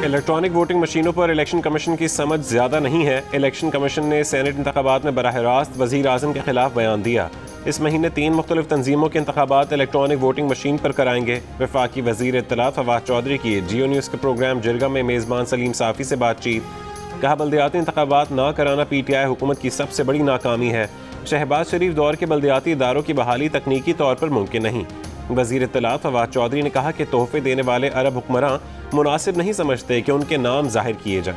Electronic voting मशीनों पर election commission की समझ ज़्यादा नहीं है। इलेक्शन कमीशन ने सेनेट इंतखाबात में बराह रास्त वज़ीर आज़म के खिलाफ बयान दिया। इस महीने 3 मुख्तलिफ तंजीमों के इंतखाबात इलेक्ट्रॉनिक वोटिंग मशीन पर कराएंगे। वफाकी वज़ीर इत्तलात फवाद चौधरी की जियो न्यूज़ के प्रोग्राम जिरगा में मेज़बान सलीम साफ़ी से बातचीत। कहा, बल्दियाती इंतखाबात ना कराना PTI हुकूमत की सबसे बड़ी नाकामी है। शहबाज शरीफ दौर के बल्दियाती इदारों की बहाली तकनीकी तौर पर मुमकिन नहीं। वज़ीर इत्तलात फवाद चौधरी ने कहा कि तोहफे देने वाले अरब हुक्मरान मुनासिब नहीं समझते कि उनके नाम जाहिर किए जाएं।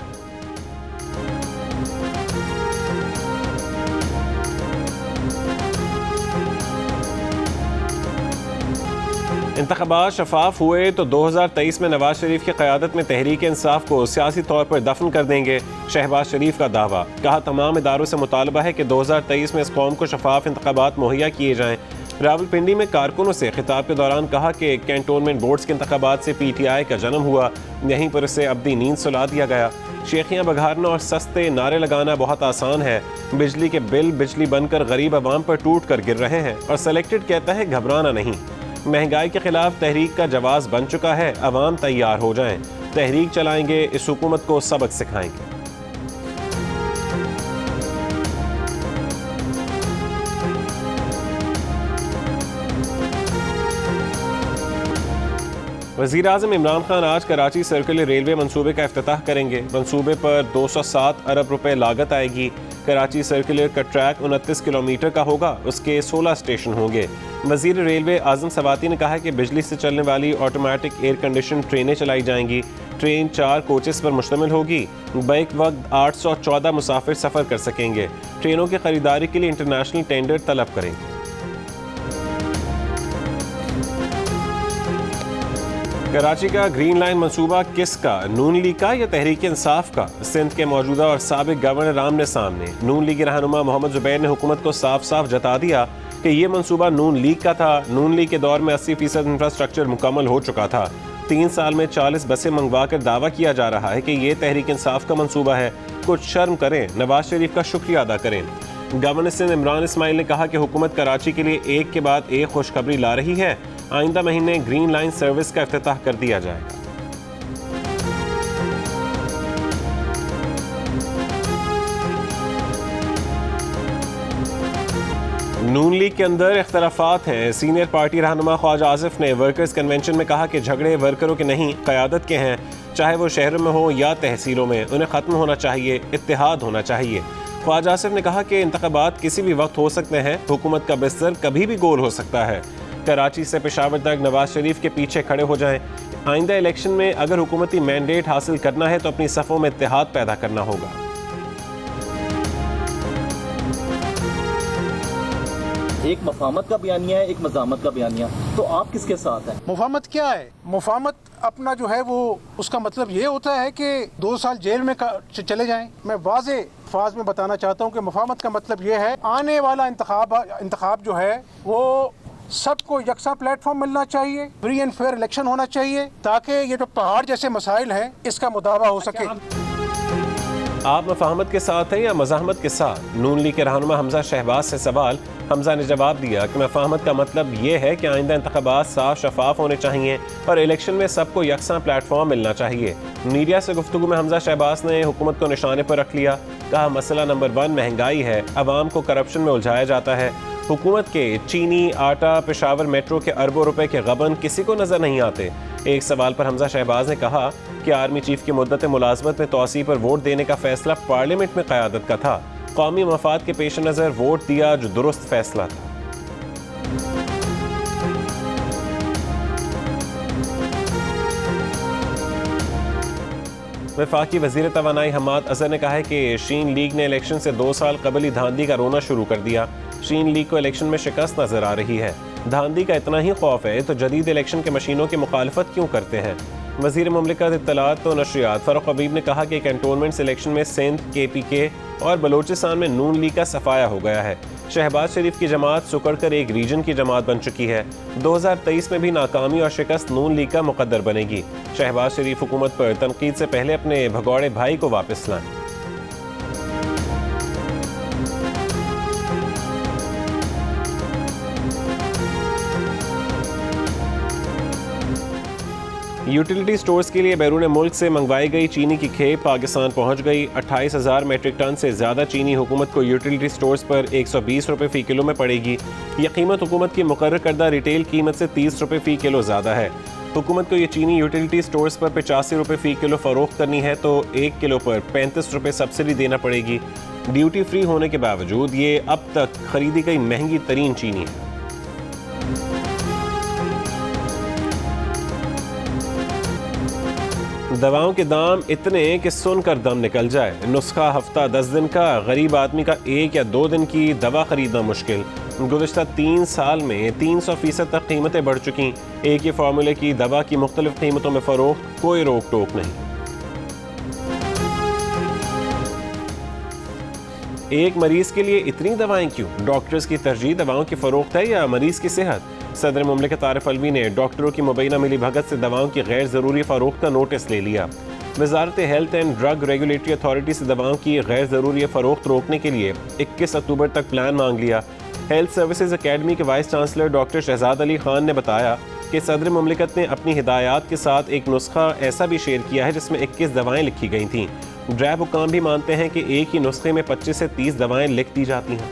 इंतखाबात शफाफ हुए तो 2023 में नवाज शरीफ की क़यादत में तहरीक इंसाफ को सियासी तौर पर दफन कर देंगे। शहबाज शरीफ का दावा। कहा, तमाम इदारों से मुतालबा है कि 2023 में इस कौम को शफाफ इंतखाबात मुहैया किए जाएं। रावलपिंडी में कारकुनों से खिताब के दौरान कहा कि कैंटोनमेंट बोर्ड्स के इंतखाबात से PTI का जन्म हुआ, यहीं पर उसे अब्दी नींद सुला दिया गया। शेखियाँ बघारना और सस्ते नारे लगाना बहुत आसान है। बिजली के बिल बिजली बनकर गरीब आवाम पर टूट कर गिर रहे हैं और सेलेक्टेड कहता है घबराना नहीं। महंगाई के खिलाफ तहरीक का जवाब बन चुका है, अवाम तैयार हो जाएं। तहरीक चलाएंगे, इस हुकूमत को सबक सिखाएंगे। वज़ीर आज़म इमरान खान आज कराची सर्कुलर रेलवे मंसूबे का इफ्तिताह करेंगे। मंसूबे पर 207 अरब रुपए लागत आएगी। कराची सर्कुलर का ट्रैक 29 किलोमीटर का होगा, उसके 16 स्टेशन होंगे। वज़ीर रेलवे आज़म सवाती ने कहा कि बिजली से चलने वाली ऑटोमेटिक एयर कंडीशन ट्रेनें चलाई जाएंगी। ट्रेन 4 कोचेस पर मुश्तमिल होगी। बैक वक्त 814 मुसाफिर सफ़र कर सकेंगे। ट्रेनों की खरीदारी के लिए इंटरनेशनल टेंडर तलब करेंगे। कराची का ग्रीन लाइन मंसूबा किसका, नून लीग का या तहरीक इंसाफ का? सिंध के मौजूदा और साबिक गवर्नर आमने सामने। नून लीग के रहनुमा मोहम्मद जुबैर ने हुकूमत को साफ साफ जता दिया कि ये मंसूबा नून लीग का था। नून लीग के दौर में 80% इंफ्रास्ट्रक्चर मुकम्मल हो चुका था। 3 साल में 40 बसें मंगवा कर दावा किया जा रहा है कि ये तहरीक इंसाफ का मंसूबा है। कुछ शर्म करें, नवाज शरीफ का शुक्रिया अदा करें। गवर्नर सिंध इमरान इस्माइल ने कहा कि हुकूमत कराची के लिए एक के बाद एक खुशखबरी ला रही है। आइंदा महीने ग्रीन लाइन सर्विस का इफ्तिताह कर दिया जाएगा। नून लीग के अंदर इख्तलाफात हैं। सीनियर पार्टी रहनुमा ख्वाजा आसिफ ने वर्कर्स कन्वेंशन में कहा कि झगड़े वर्करों के नहीं, क़यादत के हैं। चाहे वो शहरों में हो या तहसीलों में, उन्हें ख़त्म होना चाहिए, इत्तेहाद होना चाहिए। ख्वाजा आसिफ ने कहा कि इंतखाबात किसी भी वक्त हो सकते हैं, हुकूमत का बिस्तर कभी भी गोल हो सकता है। कराची से पेशावर तक नवाज शरीफ के पीछे खड़े हो जाएं। आइंदा इलेक्शन में अगर हुकूमती मैंडेट हासिल करना है तो अपनी सफ़ों में इत्तेहाद पैदा करना होगा। एक मफामत का बयानिया है, एक मज़ामत का बयानिया, तो आप किसके साथ हैं? मुफामत क्या है? मुफामत अपना जो है वो उसका मतलब ये होता है कि 2 साल जेल में चले जाएं। मैं वाज़े अल्फाज में बताना चाहता हूँ कि मुफामत का मतलब ये है आने वाला इंतखाब जो है वो सबको यकसा प्लेटफॉर्म मिलना चाहिए, फ्री एंड फेयर इलेक्शन होना चाहिए ताकि ये जो पहाड़ जैसे मसाइल हैं इसका मुदावा हो सके। आप मफाहमत के साथ हैं या मज़ाहमत के साथ? नून लीग के रहनुमा हमजा शहबाज से सवाल। हमजा ने जवाब दिया कि मफाहमत का मतलब ये है कि आइंदा इंतखाबात साफ शफाफ होने चाहिए और इलेक्शन में सबको यकसा प्लेटफॉर्म मिलना चाहिए। मीडिया से गुफ्तगू में हमजा शहबाज ने हुकूमत को निशाने पर रख लिया। कहा, मसला नंबर 1 महंगाई है, अवाम को करप्शन में उलझाया जाता है। हुकूमत के चीनी, आटा, पेशावर मेट्रो के अरबों रुपए के गबन किसी को नजर नहीं आते। एक सवाल पर हमजा शहबाज ने कहा कि आर्मी चीफ की मुद्दत मुलाजमत में तोसी पर वोट देने का फैसला पार्लियामेंट में क़यादत का था। कौमी मफाद के पेश नज़र वोट दिया जो दुरुस्त फैसला था। वफाकी वज़ीर तवानाई हमाद अज़हर ने कहा है कि शीन लीग ने इलेक्शन से 2 साल कबल ही धांधली का रोना शुरू कर दिया। शीन लीग को इलेक्शन में शिकस्त नजर आ रही है। धांधली का इतना ही खौफ है तो जदीद इलेक्शन के मशीनों की मुखालफत क्यों करते हैं? वज़ीर मुमलिकत इत्तलात और नशरियात फ़ारूक हबीब ने कहा कि कैंटोनमेंट सिलेक्शन में सिंध, KPK और बलोचिस्तान में नून लीग का सफाया हो गया है। शहबाज शरीफ की जमात सुकड़कर एक रीजन की जमात बन चुकी है। 2023 में भी नाकामी और शिकस्त नून लीग का मुकद्दर बनेगी। शहबाज शरीफ हुकूमत पर तनकीद से पहले अपने भगौड़े भाई को वापस लाएं। यूटिलिटी स्टोर्स के लिए बैरून मुल्क से मंगवाई गई चीनी की खेप पाकिस्तान पहुंच गई। 28,000 मेट्रिक टन से ज़्यादा चीनी हुकूमत को यूटिलिटी स्टोर्स पर 120 रुपये फ़ी किलो में पड़ेगी। यह कीमत हुकूमत की मुकर्रर करदा रिटेल कीमत से 30 रुपये फ़ी किलो ज़्यादा है। हुकूमत को ये चीनी यूटिलिटी स्टोर्स पर 85 रुपये फ़ी किलो फ़रोख्त करनी है तो 1 किलो पर 35 रुपये सब्सिडी देना पड़ेगी। ड्यूटी फ्री होने के बावजूद ये अब तक खरीदी गई महंगी तरीन चीनी है। दवाओं के दाम इतने कि सुनकर दम निकल जाए। नुस्खा हफ्ता 10 दिन का, गरीब आदमी का 1 या 2 दिन की दवा खरीदना मुश्किल। गुज़िश्ता 3 साल में 300% तक कीमतें बढ़ चुकी। एक ही फार्मूले की दवा की मुख्तलिफ कीमतों में फ़रोख्त, कोई रोक टोक नहीं। एक मरीज के लिए इतनी दवाएं क्यों? डॉक्टर्स की तरजीह दवाओं की फ़रोख्त है या मरीज की सेहत? सदर मुमलिकत आरिफ अलवी ने डॉक्टरों की मुबैना मिली भगत से दवाओं की गैर ज़रूरी फ़रोख्त का नोटिस ले लिया। वजारत health and drug regulatory authority से दवाओं की गैर ज़रूरी फ़रोख्त रोकने के लिए 21 अक्टूबर तक प्लान मांग लिया। हेल्थ सर्विसेज अकेडमी के vice chancellor doctor Shahzad Ali Khan ने बताया कि सदर मुमलिकत ने अपनी हिदायत के साथ एक नुस्खा ऐसा भी शेयर किया है जिसमें 21 दवाएँ लिखी गई थीं। ड्रैब हुकाम भी मानते हैं कि एक ही नुस्खे में 25 से 30 दवाएँ लिख दी जाती हैं।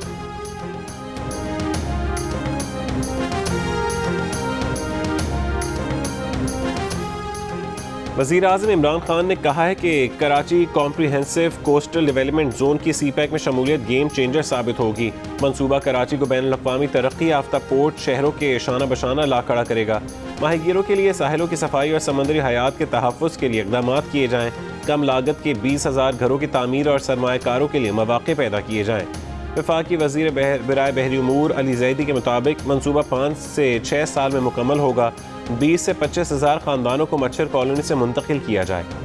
वज़ीर आज़म इमरान खान ने कहा है कि Karachi comprehensive coastal development zone की CPEC में शमूलियत गेम चेंजर साबित होगी। मंसूबा कराची को बैनुल अक़वामी तरक्की याफ्ता पोर्ट शहरों के शाना बशाना ला खड़ा करेगा। माहीगीरों के लिए साहिलों की सफाई और समंदरी हयात के तहफ़्फ़ुज़ के लिए इक़दाम किए जाएँ। कम लागत के 20,000 घरों की तामीर और सरमायाकारों के लिए मौक़े पैदा किए जाएँ। वफाकी वज़ीर बराए बहरी उमूर अली ज़ैदी के मुताबिक मंसूबा 5 से 6 साल में मुकम्मल होगा। 20 से 25,000 ख़ानदानों को मच्छर कॉलोनी से मुंतकिल किया जाएगा।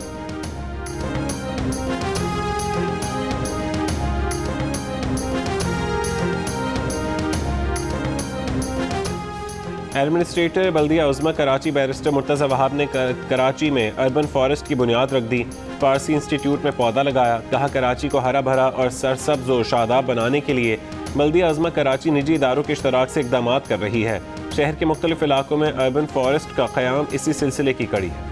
एडमिनिस्ट्रेटर बल्दिया उज़्मा कराची बैरिस्टर मुर्तज़ा वहाब ने कराची में अर्बन फॉरेस्ट की बुनियाद रख दी। फारसी इंस्टीट्यूट में पौधा लगाया। कहा कराची को हरा भरा और सरसब्ज और शादाब बनाने के लिए बल्दिया उज़्मा कराची निजी इदारों के इश्तराक से इक़दाम कर रही है। शहर के मुख्तलिफ इलाकों में अर्बन फॉरेस्ट का क़याम इसी सिलसिले की कड़ी है।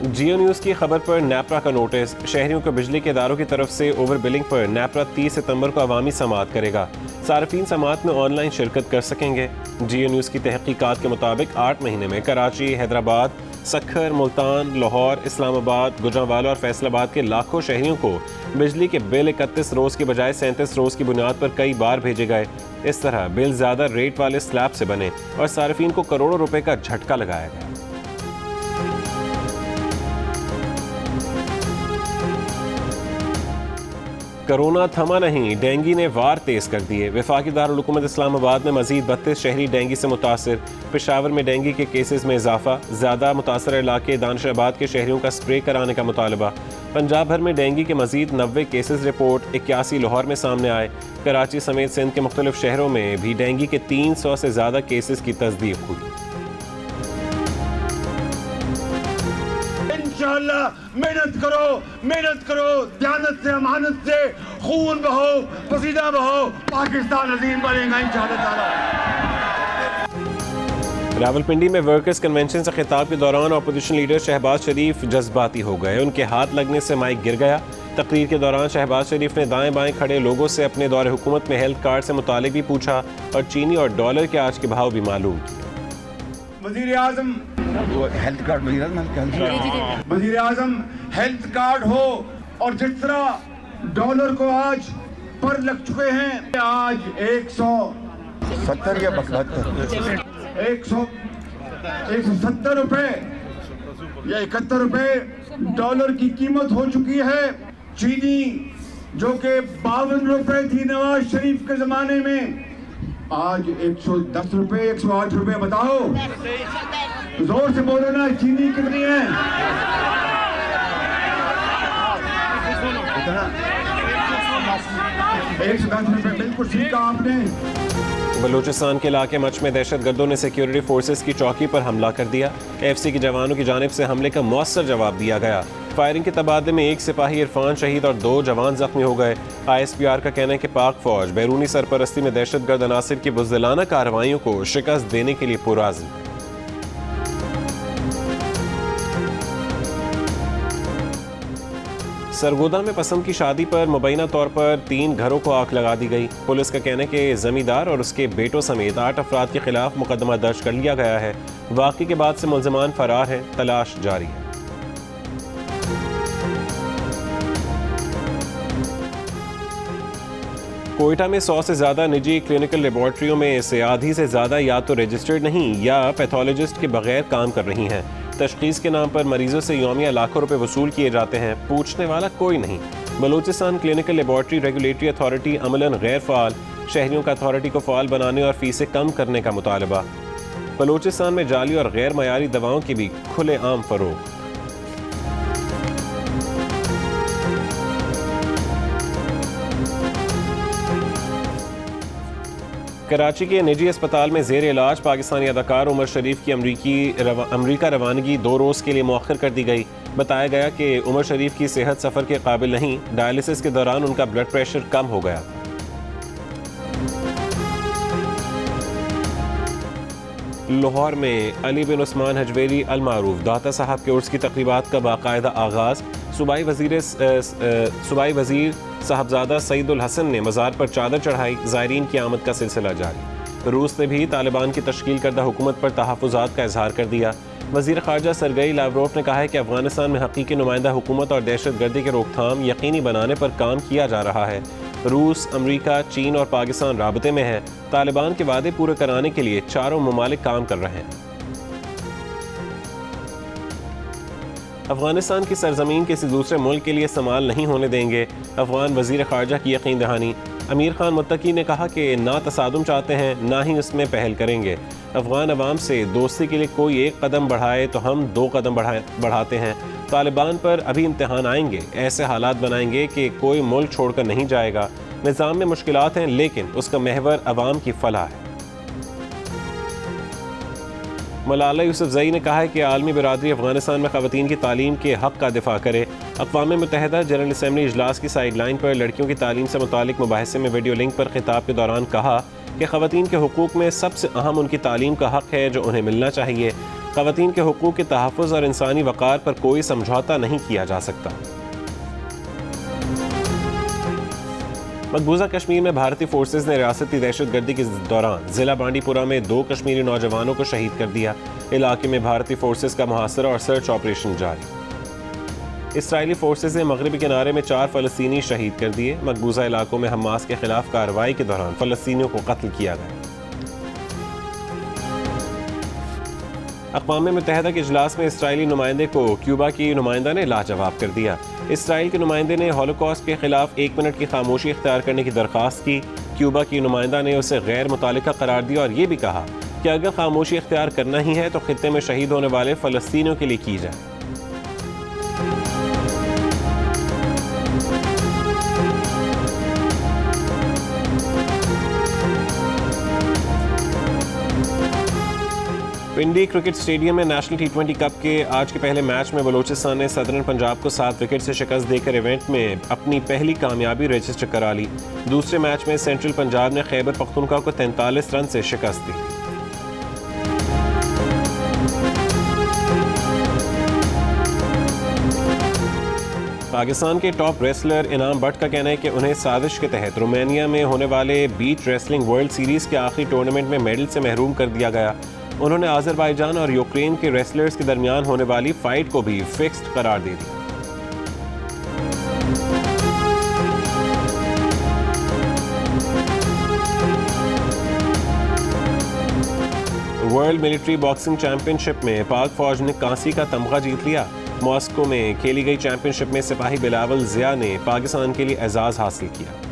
जियो न्यूज़ की खबर पर नेपरा का नोटिस। शहरियों को बिजली के इदारों की तरफ से ओवर बिलिंग पर नेपरा 30 सितंबर को अवामी समाअत करेगा। सार्फिन समाअत में ऑनलाइन शिरकत कर सकेंगे। जियो न्यूज़ की तहकीकात के मुताबिक 8 महीने में कराची, हैदराबाद, सक्खर, मुल्तान, लाहौर, इस्लामाबाद, गुजरांवाला और फैसलाबाद के लाखों शहरियों को बिजली के बिल 31 रोज़ के बजाय 37 रोज़ की बुनियाद पर कई बार भेजे गए। इस तरह बिल ज़्यादा रेट वाले स्लैब से बने और सार्फिन को करोड़ों रुपए का झटका लगाया गया। कोरोना थमा नहीं, डेंगी ने वार तेज कर दिए। वफाकी दारुल हुकूमत इस्लामाबाद में मजीद 32 शहरी डेंगी से मुतासर। पेशावर में डेंगी के केसेस में इजाफा। ज़्यादा मुतासर इलाके दानिशाबाद के शहरियों का स्प्रे कराने का मुतालबा। पंजाब भर में डेंगी के मजीद 90 केसेस रिपोर्ट। 81 लाहौर में सामने आए। कराची समेत सिंध के मुख्तलिफ शहरों में भी डेंगी के 300 से ज़्यादा केसेस की तस्दीक हुई। मेहनत करो, ध्यानत से, अमानत से, खून बहो, पसीना बहो, पाकिस्तान अजीम बनेगा इंशाअल्लाह। रावलपिंडी में वर्कर्स कन्वेंशन से खिताब के दौरान अपोजिशन लीडर शहबाज शरीफ जज्बाती हो गए। उनके हाथ लगने से माइक गिर गया। तकरीर के दौरान शहबाज शरीफ ने दाएं बाएं खड़े लोगों से अपने दौरे हुकूमत में हेल्थ कार्ड से मुतालिक भी पूछा और चीनी और डॉलर के आज के भाव भी मालूम किए। वज़ीर आज़म हेल्थ कार्ड, वज़ीर आज़म हेल्थ कार्ड हो और जिस तरह डॉलर को आज पर लग चुके हैं, आज 170 या 170 रुपए या 71 रुपए डॉलर की कीमत हो चुकी है। चीनी जो कि 52 रुपए थी नवाज शरीफ के जमाने में, आज 110 रुपए, 108 रुपए। बताओ, जोर से बोलो ना, चीनी कितनी है? 110 रुपए। बिल्कुल ठीक कहा आपने। बलूचिस्तान के इलाके मच में दहशतगर्दों ने सिक्योरिटी फोर्सेस की चौकी पर हमला कर दिया। एफसी के जवानों की जानिब से हमले का मौसर जवाब दिया गया। फायरिंग के तबादले में एक सिपाही इरफान शहीद और 2 जवान जख्मी हो गए। ISPR का कहना है कि पाक फौज बैरूनी सरपरस्ती में दहशतगर्द अनासिर की बुज़दिलाना कार्रवाइयों को शिकस्त देने के लिए पुरआज़्म है। सरगोदा में पसंद की शादी पर मुबैना तौर पर 3 घरों को आग लगा दी गई। पुलिस का कहना है कि जमींदार और उसके बेटों समेत 8 अफराद के खिलाफ मुकदमा दर्ज कर लिया गया है। वाक़े के बाद से मुल्ज़िमान फरार हैं, तलाश जारी है। कोयटा में 100 से ज़्यादा निजी क्लिनिकल लेबॉर्ट्रियों में से आधी से ज़्यादा या तो रजिस्टर्ड नहीं या पैथोलॉजिस्ट के बगैर काम कर रही हैं। तशखीस के नाम पर मरीजों से यौमिया लाखों रुपए वसूल किए जाते हैं, पूछने वाला कोई नहीं। Balochistan clinical laboratory regulatory authority Amlan गैर फ़ाल, शहरियों का अथॉरिटी को फ़ाल बनाने और फीसें कम करने का मुतालबा। बलूचिस्तान में जाली और गैर मयारी दवाओं की भी खुलेआम फ़रोख्त। कराची के निजी अस्पताल में ज़ेर इलाज पाकिस्तानी अदाकार उमर शरीफ की अमरीका रवानगी 2 रोज़ के लिए मौखर कर दी गई। बताया गया कि उमर शरीफ की सेहत सफ़र के काबिल नहीं, डायलिसिस के दौरान उनका ब्लड प्रेशर कम हो गया। लाहौर में अली बिन उस्मान हजवेरी अल मारूफ दाता साहब के उर्स की तकरीबात का बाकायदा आगाज़। सूबाई वज़ीर साहबजादा सईद उल हसन ने मज़ार पर चादर चढ़ाई। ज़ायरीन की आमद का सिलसिला जारी। रूस ने भी तालिबान की तश्कील करदा हुकूमत पर तहफ़्फ़ुज़ात का इजहार कर दिया। वज़ीर ख़ारजा सरगई लावरोव ने कहा है कि अफ़गानिस्तान में हक़ीक़ी नुमाइंदा हुकूमत और दहशतगर्दी के रोकथाम यकीनी बनाने पर काम किया जा रहा है। रूस, अमरीका, चीन और पाकिस्तान राबते में है। तालिबान के वादे पूरे कराने के लिए चारों ममालिक काम कर रहे हैं। अफगानिस्तान की सरजमीन किसी दूसरे मुल्क के लिए इस्तेमाल नहीं होने देंगे, अफगान वज़ीर ख़ारजा की यकीन दहानी। अमीर खान मुत्तकी ने कहा कि ना तसादुम चाहते हैं, ना ही उसमें पहल करेंगे। अफगान अवाम से दोस्ती के लिए कोई एक कदम बढ़ाए तो हम 2 कदम बढ़ाते हैं। तालिबान पर अभी इम्तिहान आएंगे, ऐसे हालात बनाएंगे कि कोई मुल्क छोड़कर नहीं जाएगा। निज़ाम में मुश्किलात हैं, लेकिन उसका महवर अवाम की फलाह है। मलाला यूसुफजई ने कहा है कि आलमी बिरादरी अफगानिस्तान में ख़वातीन की तालीम के हक़ का दिफा करे। अक़वाम मुत्तहिदा जनरल असम्बली इजलास की साइडलाइन पर लड़कियों की तालीम से मुतालिक मुबाहिसे में वीडियो लिंक पर खिताब के दौरान कहा कि ख़वातीन के हुकूक़ में सबसे अहम उनकी तालीम का हक़ है जो उन्हें मिलना चाहिए। ख़वातीन के हुकूक़ के तहफ़्फ़ुज़ और इंसानी वक़ार पर कोई समझौता नहीं किया जा सकता। मकबूजा कश्मीर में भारतीय फोर्सेज ने रियासती दहशतगर्दी के दौरान ज़िला बांडीपुरा में 2 कश्मीरी नौजवानों को शहीद कर दिया। इलाके में भारतीय फोर्सेज का मुहासरा और सर्च ऑपरेशन जारी। इसराइली फोर्सेज ने मगरबी किनारे में 4 फ़लस्तीनी शहीद कर दिए। मकबूजा इलाकों में हमास के खिलाफ कार्रवाई के दौरान फ़लस्तीनियों को कत्ल किया गया। अक़वाम मुत्तहिदा के इजलास में इसराइली नुमाइंदे को क्यूबा की नुमाइंदा ने लाजवाब कर दिया। इसराइल के नुमाइंदे ने हॉलोकॉस्ट के खिलाफ 1 मिनट की खामोशी इख्तियार करने की दरख्वास्त की। क्यूबा की नुमाइंदा ने उसे गैर मुतालिका करार दिया और ये भी कहा कि अगर खामोशी इख्तियार करना ही है तो खित्ते में शहीद होने वाले फ़लस्तीनियों के लिए की जाए। पिंडी क्रिकेट स्टेडियम में नेशनल T20 कप के आज के पहले मैच में बलूचिस्तान ने सदर्न पंजाब को 7 विकेट से शिकस्त देकर इवेंट में अपनी पहली कामयाबी रजिस्टर करा ली। दूसरे मैच में सेंट्रल पंजाब ने खैबर पख्तूनख्वा को 43 रन से शिकस्त दी। पाकिस्तान के टॉप रेसलर इनाम भट्ट का कहना है कि उन्हें साजिश के तहत रोमानिया में होने वाले बीच रेसलिंग वर्ल्ड सीरीज के आखिरी टूर्नामेंट में मेडल से महरूम कर दिया गया। उन्होंने आज़रबाईजान और यूक्रेन के रेसलर्स के दरमियान होने वाली फाइट को भी फिक्स्ड करार दे दिया। वर्ल्ड मिलिट्री बॉक्सिंग चैंपियनशिप में पाक फौज ने कांसी का तमगा जीत लिया। मॉस्को में खेली गई चैंपियनशिप में सिपाही बिलावल ज़िया ने पाकिस्तान के लिए एजाज़ हासिल किया।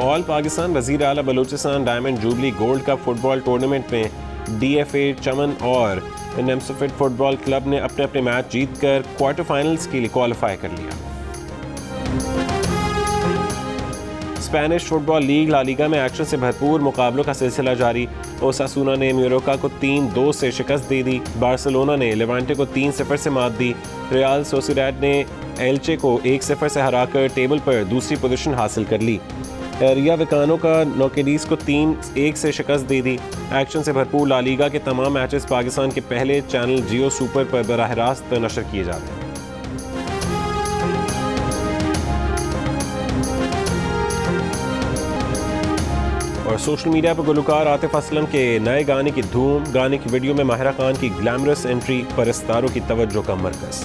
ऑल पाकिस्तान वज़ीर आला Balochistan diamond jubilee gold cup football tournament में DFA चमन और नेम्सफिट फुटबॉल क्लब ने अपने अपने मैच जीतकर क्वार्टर फाइनल्स के लिए क्वालिफाई कर लिया। Spanish football league La Liga में एक्शन से भरपूर मुकाबलों का सिलसिला जारी। ओसासुना ने म्यूरोका को 3-2 से शिकस्त दे दी। बार्सिलोना ने लेवांटे को 3-0 से मात दी। रियल सोसिएडाड ने एल्चे को 1-0 से हराकर टेबल पर दूसरी पोजीशन हासिल कर ली। रिया विकानो का नोकेडीस को 3-1 से शिकस्त दे दी। एक्शन से भरपूर ला लीगा के तमाम मैचेस पाकिस्तान के पहले चैनल जियो सुपर पर बराह रास्त नशर किए जा रहे हैं। और सोशल मीडिया पर गुलकार आतिफ असलम के नए गाने की धूम। गाने की वीडियो में माहिरा खान की ग्लैमरस एंट्री परस्तारों की तवज्जो का मरकज़।